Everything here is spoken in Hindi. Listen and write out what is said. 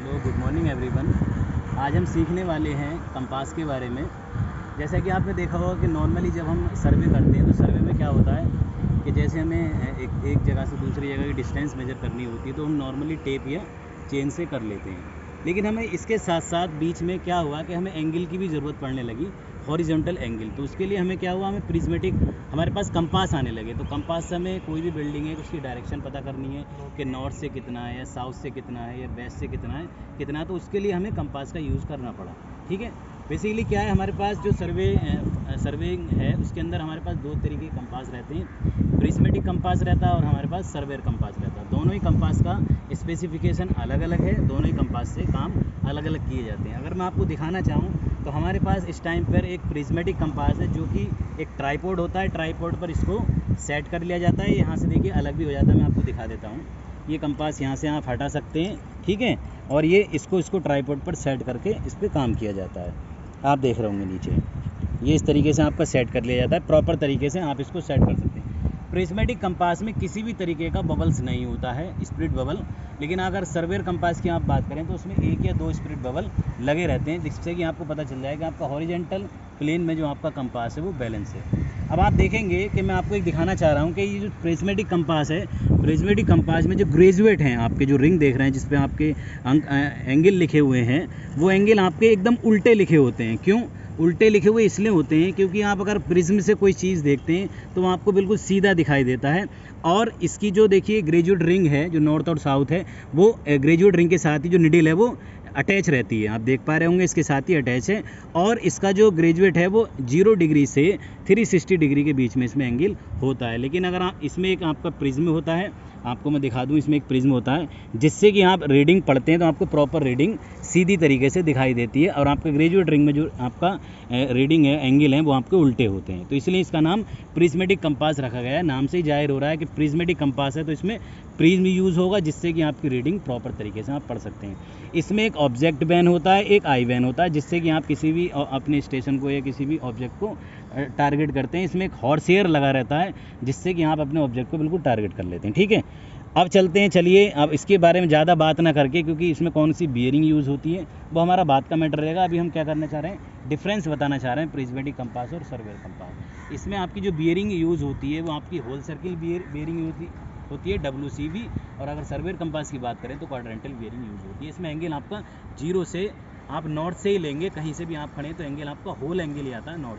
Hello, good morning everyone. आज हम सीखने वाले हैं कंपास के बारे में। जैसा कि आपने देखा होगा कि नॉर्मली जब हम सर्वे करते हैं तो सर्वे में क्या होता है कि जैसे हमें एक जगह से दूसरी जगह की डिस्टेंस मेजर करनी होती है तो हम नॉर्मली टेप या चेन से कर लेते हैं। लेकिन हमें इसके साथ साथ बीच में क्या हुआ कि हमें एंगल की भी ज़रूरत पड़ने लगी, हॉरिजॉन्टल एंगल। तो उसके लिए हमें क्या हुआ, हमें प्रिज्मेटिक हमारे पास कंपास आने लगे। तो कंपास से हमें कोई भी बिल्डिंग है उसकी डायरेक्शन पता करनी है कि नॉर्थ से कितना है या साउथ से कितना है या वेस्ट से कितना है, तो उसके लिए हमें कंपास का यूज़ करना पड़ा। ठीक है, बेसिकली क्या है, हमारे पास जो सर्वेइंग है उसके अंदर हमारे पास दो तरीके के कंपास रहते हैं। प्रिज्मेटिक कंपास रहता है और हमारे पास सर्वेयर कंपास रहता है। दोनों ही कंपास का स्पेसिफिकेशन अलग अलग है, दोनों ही कंपास से काम अलग अलग किए जाते हैं। अगर मैं आपको दिखाना चाहूँ तो हमारे पास इस टाइम पर एक प्रिज्मेटिक कंपास है जो कि एक ट्राइपॉड होता है। ट्राइपॉड पर इसको सेट कर लिया जाता है। यहाँ से देखिए अलग भी हो जाता है, मैं आपको दिखा देता हूँ। ये कंपास यहाँ से आप हटा सकते हैं, ठीक है। और ये इसको ट्राइपॉड पर सेट करके इस पर काम किया जाता है। आप देख रहे होंगे नीचे, ये इस तरीके से आपका सेट कर लिया जाता है। प्रॉपर तरीके से आप इसको सेट कर सकते हैं। प्रिज्मेटिक कंपास में किसी भी तरीके का बबल्स नहीं होता है, स्प्लिट बबल। लेकिन अगर सर्वेयर कंपास की आप बात करें तो उसमें एक या दो स्प्लिट बबल लगे रहते हैं, जिससे कि आपको पता चल जाएगा आपका हॉरिजॉन्टल प्लेन में जो आपका कंपास है वो बैलेंस है। अब आप देखेंगे कि मैं आपको एक दिखाना चाह रहा हूँ कि ये जो प्रिज्मेटिक कंपास है, प्रिज्मेटिक कंपास में जो ग्रेजुएट हैं, आपके जो रिंग देख रहे हैं जिस पे आपके एंगल लिखे हुए हैं, वो एंगल आपके एकदम उल्टे लिखे होते हैं। क्यों उल्टे लिखे हुए? इसलिए होते हैं क्योंकि आप अगर प्रिज्म से कोई चीज़ देखते हैं तो वो आपको बिल्कुल सीधा दिखाई देता है। और इसकी जो देखिए ग्रेजुएट रिंग है, जो नॉर्थ और साउथ है, वो ग्रेजुएट रिंग के साथ ही जो निडल है वो अटैच रहती है। आप देख पा रहे होंगे इसके साथ ही अटैच है। और इसका जो ग्रेजुएट है वो 0 डिग्री से 360 डिग्री के बीच में इसमें एंगल होता है। लेकिन अगर आप इसमें एक आपका प्रिज्म होता है, आपको मैं दिखा दूं, इसमें एक प्रिज्म होता है जिससे कि आप रीडिंग पढ़ते हैं तो आपको प्रॉपर रीडिंग सीधी तरीके से दिखाई देती है। और आपके ग्रेजुएट रिंग में जो आपका रीडिंग है, एंगल है, वो आपके उल्टे होते हैं। तो इसलिए इसका नाम प्रिज्मेटिक कंपास रखा गया है। नाम से ही जाहिर हो रहा है कि प्रिज्मेटिक कंपास है, तो इसमें प्रिज्म यूज़ होगा जिससे कि आपकी रीडिंग प्रॉपर तरीके से आप पढ़ सकते हैं। इसमें एक ऑब्जेक्ट वैन होता है, एक आई वैन होता है, जिससे कि आप किसी भी अपने स्टेशन को या किसी भी ऑब्जेक्ट को टारगेट करते हैं। इसमें एक हॉर्स हेयर लगा रहता है जिससे कि आप अपने ऑब्जेक्ट को बिल्कुल टारगेट कर लेते हैं। ठीक है, अब चलते हैं, चलिए अब इसके बारे में ज़्यादा बात ना करके, क्योंकि इसमें कौन सी बियरिंग यूज़ होती है वो हमारा बात का मैटर रहेगा। अभी हम क्या करना चाह रहे हैं, डिफरेंस बताना चाह रहे हैं प्रिज्मेटिक कंपास और सर्वेयर कंपास। इसमें आपकी जो बियरिंग यूज़ होती है वो आपकी होल सर्किल बियरिंग होती है, WCB। और अगर सर्वेयर कंपास की बात करें तो क्वाड्रेंटल बियरिंग यूज़ होती है। इसमें एंगल आपका 0 से, आप नॉर्थ से ही लेंगे, कहीं से भी आप खड़े तो एंगल आपका होल एंगल ही आता है नॉर्थ।